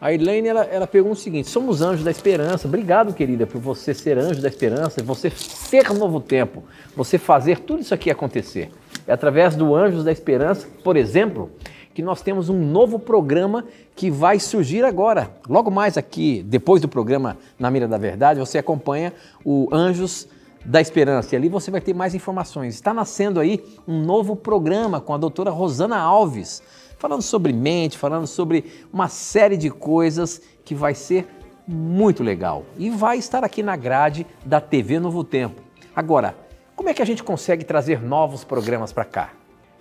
A Elaine, ela pergunta o seguinte: somos anjos da esperança. Obrigado, querida, por você ser anjo da esperança, você ser Novo Tempo, você fazer tudo isso aqui acontecer. É através do Anjos da Esperança, por exemplo, que nós temos um novo programa que vai surgir agora. Logo mais aqui, depois do programa Na Mira da Verdade, você acompanha o Anjos da Esperança, e ali você vai ter mais informações. Está nascendo aí um novo programa com a doutora Rosana Alves, falando sobre mente, falando sobre uma série de coisas que vai ser muito legal. E vai estar aqui na grade da TV Novo Tempo. Agora, como é que a gente consegue trazer novos programas para cá?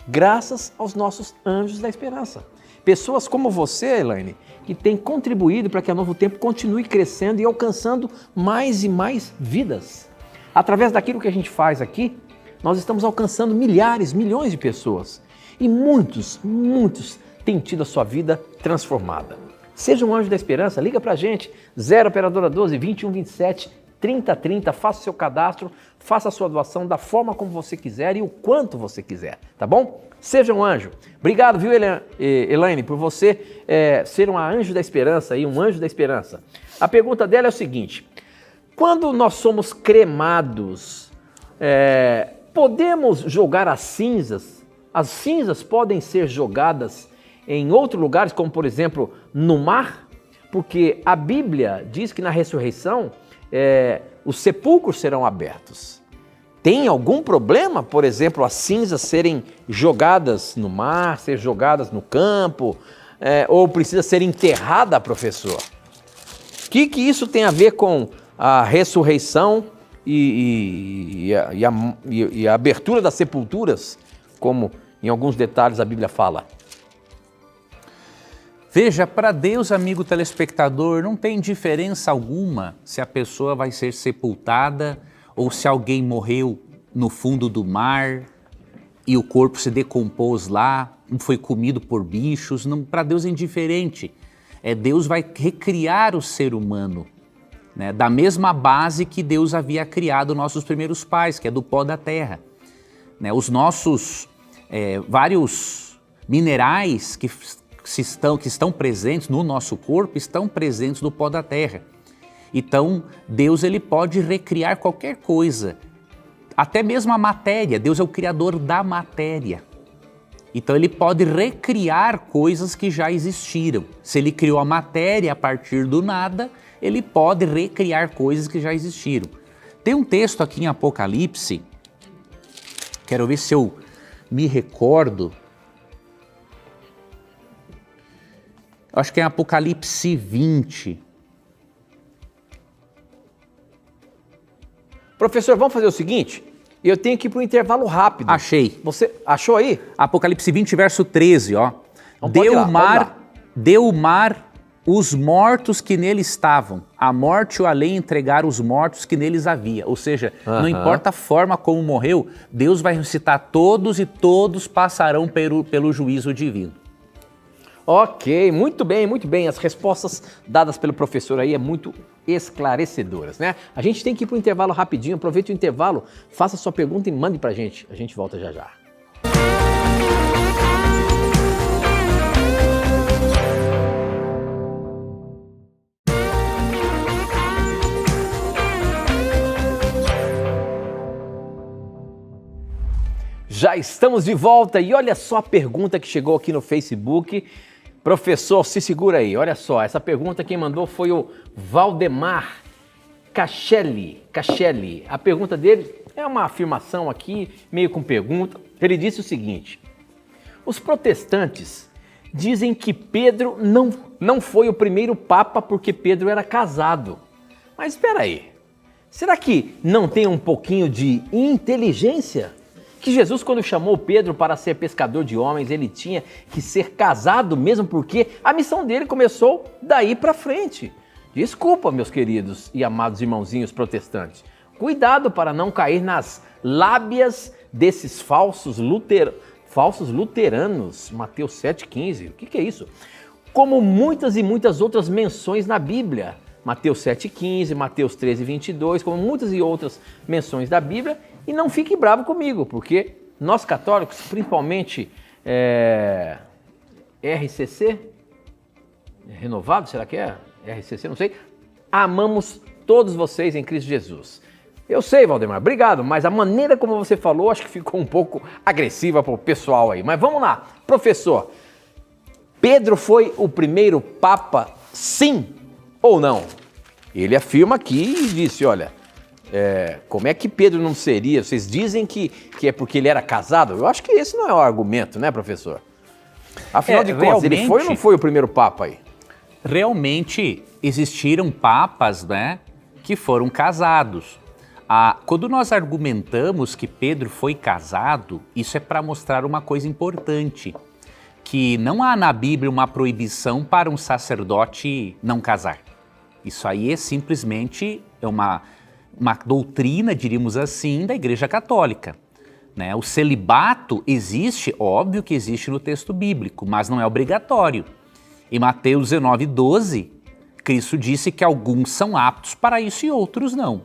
Graças aos nossos Anjos da Esperança. Pessoas como você, Elaine, que tem contribuído para que a Novo Tempo continue crescendo e alcançando mais e mais vidas. Através daquilo que a gente faz aqui, nós estamos alcançando milhares, milhões de pessoas. E muitos têm tido a sua vida transformada. Seja um Anjo da Esperança, liga pra gente, 0 Operadora 12 21 27 30 30, faça o seu cadastro, faça a sua doação da forma como você quiser e o quanto você quiser, tá bom? Seja um anjo. Obrigado, viu, Elaine, por você ser uma Anjo da Esperança, um Anjo da Esperança. A pergunta dela é o seguinte: quando nós somos cremados, podemos jogar as cinzas? As cinzas podem ser jogadas em outros lugares, como por exemplo no mar? Porque a Bíblia diz que na ressurreição os sepulcros serão abertos. Tem algum problema, por exemplo, as cinzas serem jogadas no mar, ser jogadas no campo, ou precisa ser enterrada, professor? O que isso tem a ver com a ressurreição e a abertura das sepulturas, como em alguns detalhes a Bíblia fala? Veja, para Deus, amigo telespectador, não tem diferença alguma se a pessoa vai ser sepultada ou se alguém morreu no fundo do mar e o corpo se decompôs lá, foi comido por bichos. Para Deus é indiferente. Deus vai recriar o ser humano, né, da mesma base que Deus havia criado nossos primeiros pais, que é do pó da terra. Né, os nossos vários minerais que estão presentes no nosso corpo estão presentes no pó da terra. Então, Deus ele pode recriar qualquer coisa, até mesmo a matéria. Deus é o criador da matéria. Então, ele pode recriar coisas que já existiram. Se ele criou a matéria a partir do nada, ele pode recriar coisas que já existiram. Tem um texto aqui em Apocalipse, quero ver se eu me recordo. Acho que é Apocalipse 20. Professor, vamos fazer o seguinte? Eu tenho que ir para um intervalo rápido. Achei. Você achou aí? Apocalipse 20, verso 13, ó. Então Deu o mar os mortos que nele estavam. A morte e o além entregaram os mortos que neles havia. Ou seja, não importa a forma como morreu, Deus vai ressuscitar todos e todos passarão pelo juízo divino. Ok, muito bem, muito bem. As respostas dadas pelo professor aí é muito esclarecedoras, né? A gente tem que ir para o intervalo rapidinho. Aproveite o intervalo, faça sua pergunta e mande para a gente. A gente volta já já. Já estamos de volta e olha só a pergunta que chegou aqui no Facebook. Professor, se segura aí, olha só, essa pergunta quem mandou foi o Valdemar Cachelli. A pergunta dele é uma afirmação aqui, meio com pergunta. Ele disse o seguinte: os protestantes dizem que Pedro não foi o primeiro papa porque Pedro era casado. Mas espera aí, será que não tem um pouquinho de inteligência? Que Jesus, quando chamou Pedro para ser pescador de homens, ele tinha que ser casado mesmo porque a missão dele começou daí para frente. Desculpa, meus queridos e amados irmãozinhos protestantes. Cuidado para não cair nas lábias desses falsos luteranos. Mateus 7,15. O que é isso? Como muitas e muitas outras menções na Bíblia. Mateus 7,15, Mateus 13,22, como muitas e outras menções da Bíblia. E não fique bravo comigo, porque nós católicos, principalmente RCC, renovado, será que é? RCC, não sei. Amamos todos vocês em Cristo Jesus. Eu sei, Valdemar, obrigado, mas a maneira como você falou, acho que ficou um pouco agressiva para o pessoal aí. Mas vamos lá, professor. Pedro foi o primeiro papa, sim ou não? Ele afirma aqui e disse, olha, como é que Pedro não seria? Vocês dizem que é porque ele era casado? Eu acho que esse não é o argumento, né, professor? Afinal de contas, ele foi ou não foi o primeiro papa aí? Realmente existiram papas, né, que foram casados. Quando nós argumentamos que Pedro foi casado, isso é para mostrar uma coisa importante, que não há na Bíblia uma proibição para um sacerdote não casar. Isso aí é simplesmente uma doutrina, diríamos assim, da Igreja Católica. Né? O celibato existe, óbvio que existe no texto bíblico, mas não é obrigatório. Em Mateus 19:12, Cristo disse que alguns são aptos para isso e outros não.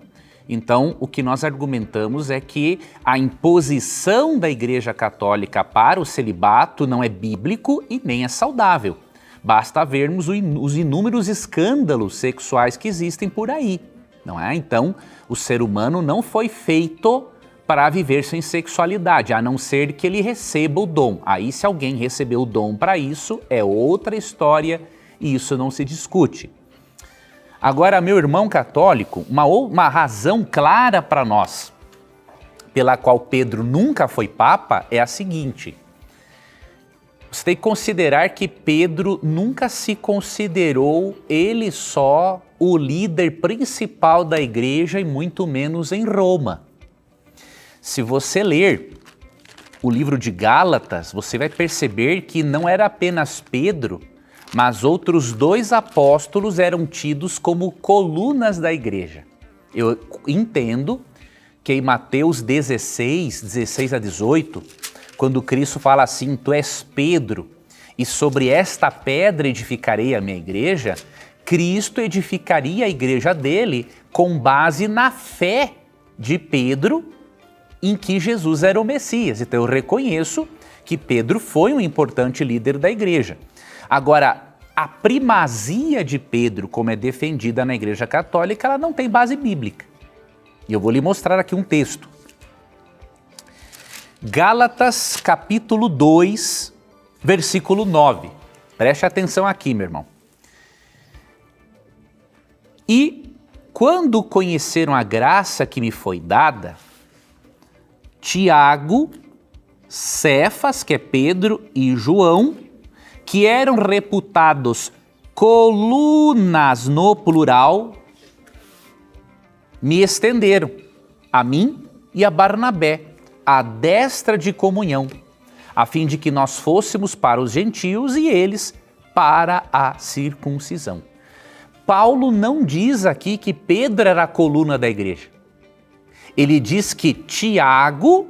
Então, o que nós argumentamos é que a imposição da Igreja Católica para o celibato não é bíblico e nem é saudável. Basta vermos os inúmeros escândalos sexuais que existem por aí, não é? Então, o ser humano não foi feito para viver sem sexualidade, a não ser que ele receba o dom. Aí, se alguém recebeu o dom para isso, é outra história e isso não se discute. Agora, meu irmão católico, uma razão clara para nós, pela qual Pedro nunca foi papa, é a seguinte: você tem que considerar que Pedro nunca se considerou ele só o líder principal da igreja e muito menos em Roma. Se você ler o livro de Gálatas, você vai perceber que não era apenas Pedro, mas outros 2 apóstolos eram tidos como colunas da igreja. Eu entendo que em Mateus 16 a 18, quando Cristo fala assim, tu és Pedro, e sobre esta pedra edificarei a minha igreja, Cristo edificaria a igreja dele com base na fé de Pedro em que Jesus era o Messias. Então eu reconheço que Pedro foi um importante líder da igreja. Agora, a primazia de Pedro, como é defendida na Igreja Católica, ela não tem base bíblica. E eu vou lhe mostrar aqui um texto. Gálatas capítulo 2, versículo 9. Preste atenção aqui, meu irmão. E quando conheceram a graça que me foi dada, Tiago, Cefas, que é Pedro, e João, que eram reputados colunas no plural, me estenderam, a mim e a Barnabé, a destra de comunhão, a fim de que nós fôssemos para os gentios e eles para a circuncisão. Paulo não diz aqui que Pedro era a coluna da igreja. Ele diz que Tiago,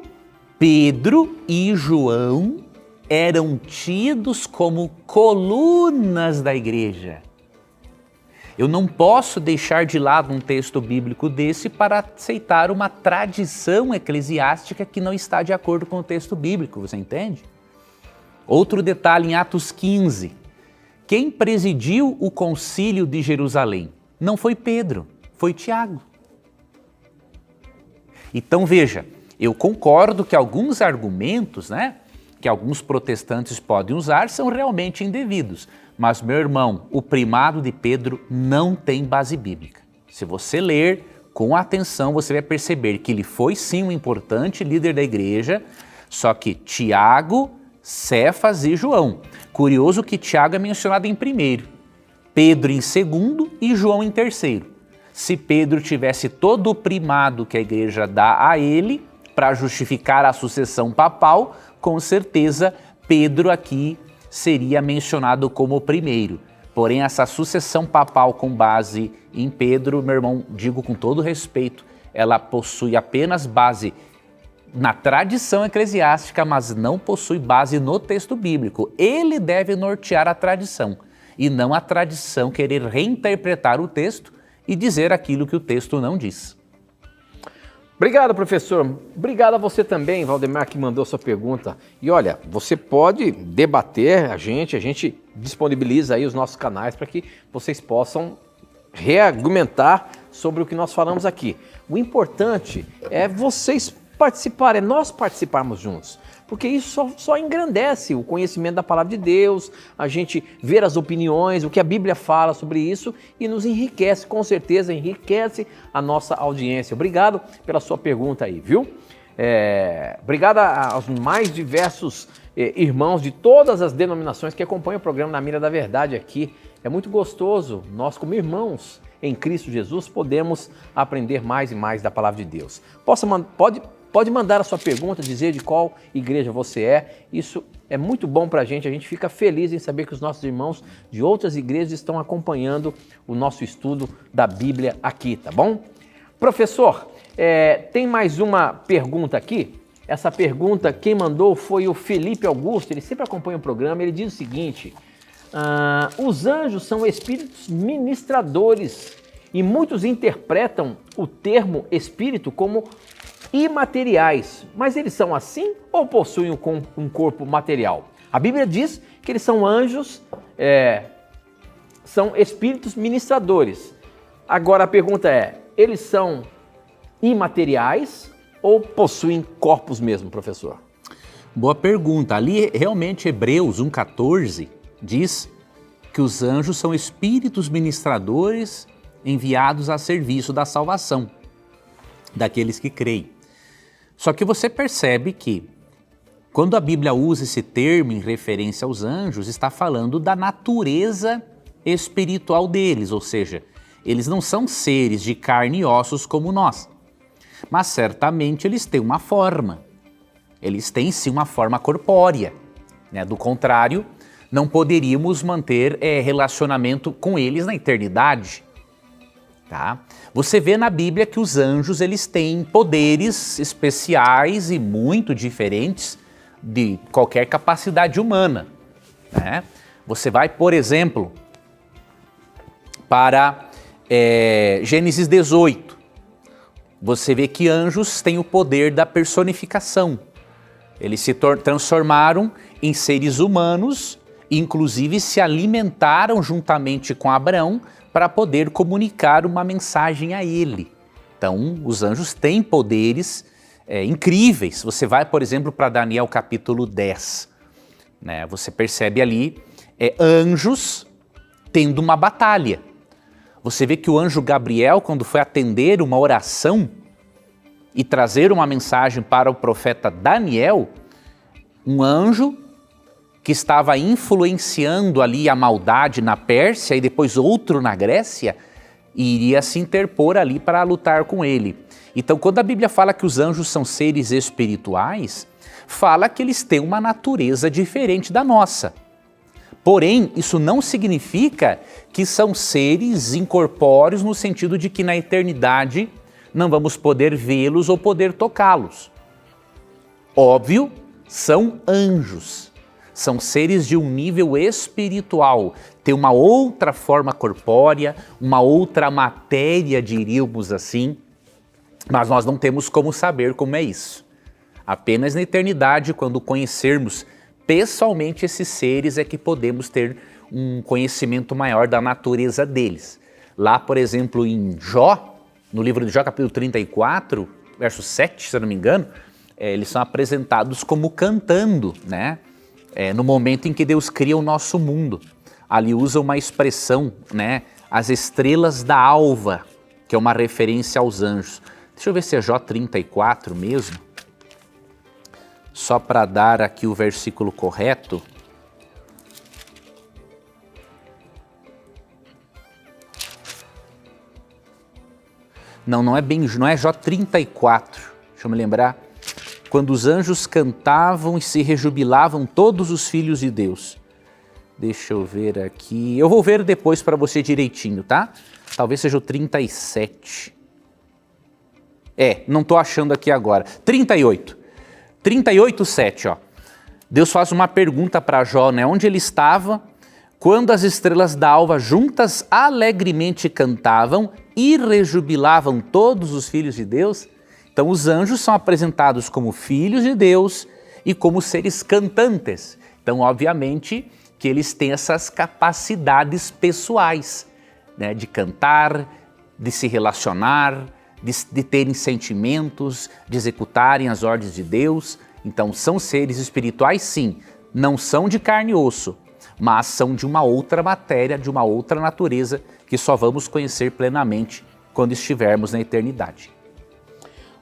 Pedro e João eram tidos como colunas da igreja. Eu não posso deixar de lado um texto bíblico desse para aceitar uma tradição eclesiástica que não está de acordo com o texto bíblico, você entende? Outro detalhe em Atos 15. Quem presidiu o concílio de Jerusalém? Não foi Pedro, foi Tiago. Então veja, eu concordo que alguns argumentos, que alguns protestantes podem usar são realmente indevidos. Mas, meu irmão, o primado de Pedro não tem base bíblica. Se você ler com atenção, você vai perceber que ele foi sim um importante líder da igreja, só que Tiago, Cefas e João. Curioso que Tiago é mencionado em primeiro, Pedro em segundo e João em terceiro. Se Pedro tivesse todo o primado que a igreja dá a ele para justificar a sucessão papal, com certeza Pedro aqui seria mencionado como o primeiro. Porém, essa sucessão papal com base em Pedro, meu irmão, digo com todo respeito, ela possui apenas base na tradição eclesiástica, mas não possui base no texto bíblico. Ele deve nortear a tradição, e não a tradição querer reinterpretar o texto e dizer aquilo que o texto não diz. Obrigado, professor. Obrigado a você também, Valdemar, que mandou sua pergunta. E olha, você pode debater a gente disponibiliza aí os nossos canais para que vocês possam reargumentar sobre o que nós falamos aqui. O importante é vocês participarem, é nós participarmos juntos, porque isso só engrandece o conhecimento da palavra de Deus, a gente ver as opiniões, o que a Bíblia fala sobre isso e nos enriquece, com certeza enriquece a nossa audiência. Obrigado pela sua pergunta aí, viu? Obrigado aos mais diversos irmãos de todas as denominações que acompanham o programa Na Mira da Verdade aqui. É muito gostoso, nós como irmãos em Cristo Jesus podemos aprender mais e mais da palavra de Deus. Pode mandar a sua pergunta, dizer de qual igreja você é. Isso é muito bom para a gente fica feliz em saber que os nossos irmãos de outras igrejas estão acompanhando o nosso estudo da Bíblia aqui, tá bom? Professor, tem mais uma pergunta aqui. Essa pergunta, quem mandou foi o Felipe Augusto, ele sempre acompanha o programa, ele diz o seguinte: os anjos são espíritos ministradores e muitos interpretam o termo espírito como imateriais, mas eles são assim ou possuem um corpo material? A Bíblia diz que eles são anjos, são espíritos ministradores. Agora a pergunta é, eles são imateriais ou possuem corpos mesmo, professor? Boa pergunta. Ali realmente Hebreus 1,14 diz que os anjos são espíritos ministradores enviados a serviço da salvação daqueles que creem. Só que você percebe que quando a Bíblia usa esse termo em referência aos anjos, está falando da natureza espiritual deles, ou seja, eles não são seres de carne e ossos como nós, mas certamente eles têm uma forma, eles têm sim uma forma corpórea, né? Do contrário, não poderíamos manter relacionamento com eles na eternidade. Tá? Você vê na Bíblia que os anjos eles têm poderes especiais e muito diferentes de qualquer capacidade humana, né? Você vai, por exemplo, para Gênesis 18. Você vê que anjos têm o poder da personificação. Eles se transformaram em seres humanos, inclusive se alimentaram juntamente com Abraão para poder comunicar uma mensagem a ele. Então, os anjos têm poderes incríveis. Você vai, por exemplo, para Daniel capítulo 10. Né? Você percebe ali anjos tendo uma batalha. Você vê que o anjo Gabriel, quando foi atender uma oração e trazer uma mensagem para o profeta Daniel, um anjo que estava influenciando ali a maldade na Pérsia e depois outro na Grécia, iria se interpor ali para lutar com ele. Então, quando a Bíblia fala que os anjos são seres espirituais, fala que eles têm uma natureza diferente da nossa. Porém, isso não significa que são seres incorpóreos no sentido de que na eternidade não vamos poder vê-los ou poder tocá-los. Óbvio, são anjos, são seres de um nível espiritual, tem uma outra forma corpórea, uma outra matéria, diríamos assim, mas nós não temos como saber como é isso. Apenas na eternidade, quando conhecermos pessoalmente esses seres, é que podemos ter um conhecimento maior da natureza deles. Lá, por exemplo, em Jó, no livro de Jó, capítulo 34, verso 7, se eu não me engano, eles são apresentados como cantando, né? No momento em que Deus cria o nosso mundo. Ali usa uma expressão, né? As estrelas da alva, que é uma referência aos anjos. Deixa eu ver se é Jó 34 mesmo. Só para dar aqui o versículo correto. Não é Jó 34. Deixa eu me lembrar. Quando os anjos cantavam e se rejubilavam todos os filhos de Deus. Deixa eu ver aqui. Eu vou ver depois para você direitinho, tá? Talvez seja o 37. Não estou achando aqui agora. 38. 38:7, ó. Deus faz uma pergunta para Jó, né? Onde ele estava quando as estrelas da alva juntas alegremente cantavam e rejubilavam todos os filhos de Deus? Então os anjos são apresentados como filhos de Deus e como seres cantantes. Então, obviamente, que eles têm essas capacidades pessoais, né? De cantar, de se relacionar, de terem sentimentos, de executarem as ordens de Deus. Então são seres espirituais, sim, não são de carne e osso, mas são de uma outra matéria, de uma outra natureza que só vamos conhecer plenamente quando estivermos na eternidade.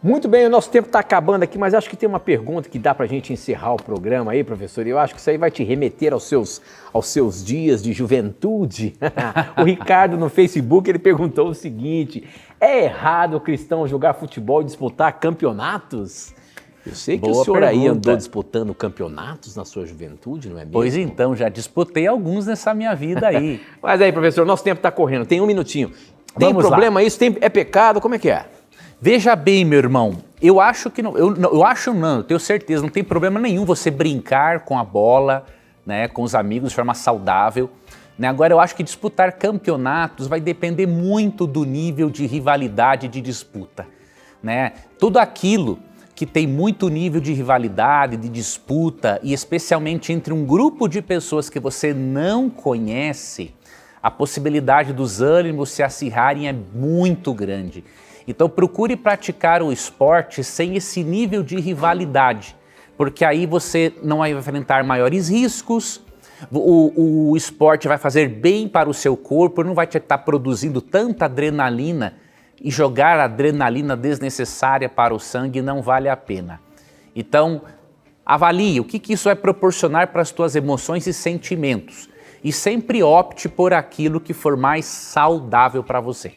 Muito bem, o nosso tempo está acabando aqui, mas acho que tem uma pergunta que dá para a gente encerrar o programa aí, professor, e eu acho que isso aí vai te remeter aos seus dias de juventude. O Ricardo no Facebook, ele perguntou o seguinte: é errado o cristão jogar futebol e disputar campeonatos? Eu sei que o senhor aí andou disputando campeonatos na sua juventude, não é mesmo? Pois então, já disputei alguns nessa minha vida aí. Mas aí, professor, nosso tempo está correndo, tem um minutinho. Tem problema isso? É pecado? Como é que é? Veja bem, meu irmão, eu acho que não, eu tenho certeza, não tem problema nenhum você brincar com a bola, né, com os amigos de forma saudável. Né? Agora, eu acho que disputar campeonatos vai depender muito do nível de rivalidade e de disputa. Né? Tudo aquilo que tem muito nível de rivalidade, de disputa, e especialmente entre um grupo de pessoas que você não conhece, a possibilidade dos ânimos se acirrarem é muito grande. Então procure praticar o esporte sem esse nível de rivalidade, porque aí você não vai enfrentar maiores riscos, o esporte vai fazer bem para o seu corpo, não vai te estar produzindo tanta adrenalina, e jogar adrenalina desnecessária para o sangue não vale a pena. Então avalie o que isso vai proporcionar para as tuas emoções e sentimentos, e sempre opte por aquilo que for mais saudável para você.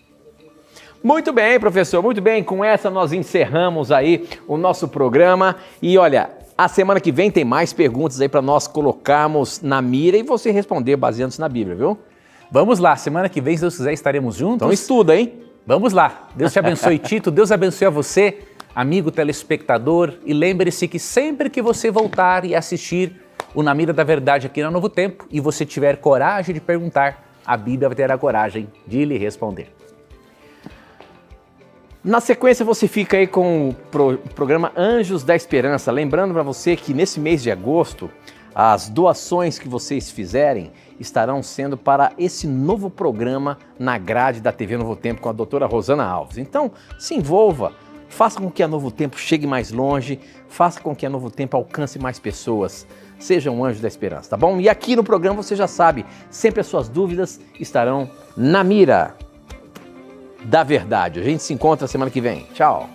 Muito bem, professor, muito bem. Com essa nós encerramos aí o nosso programa. E olha, a semana que vem tem mais perguntas aí para nós colocarmos na mira e você responder baseando-se na Bíblia, viu? Vamos lá, semana que vem, se Deus quiser, estaremos juntos. Então estuda, hein? Vamos lá. Deus te abençoe, Tito. Deus abençoe a você, amigo telespectador. E lembre-se que sempre que você voltar e assistir o Na Mira da Verdade aqui no Novo Tempo e você tiver coragem de perguntar, a Bíblia vai ter a coragem de lhe responder. Na sequência você fica aí com o programa Anjos da Esperança. Lembrando para você que nesse mês de agosto, as doações que vocês fizerem estarão sendo para esse novo programa na grade da TV Novo Tempo com a doutora Rosana Alves. Então, se envolva, faça com que a Novo Tempo chegue mais longe, faça com que a Novo Tempo alcance mais pessoas. Seja um anjo da esperança, tá bom? E aqui no programa você já sabe, sempre as suas dúvidas estarão na mira da verdade. A gente se encontra semana que vem. Tchau!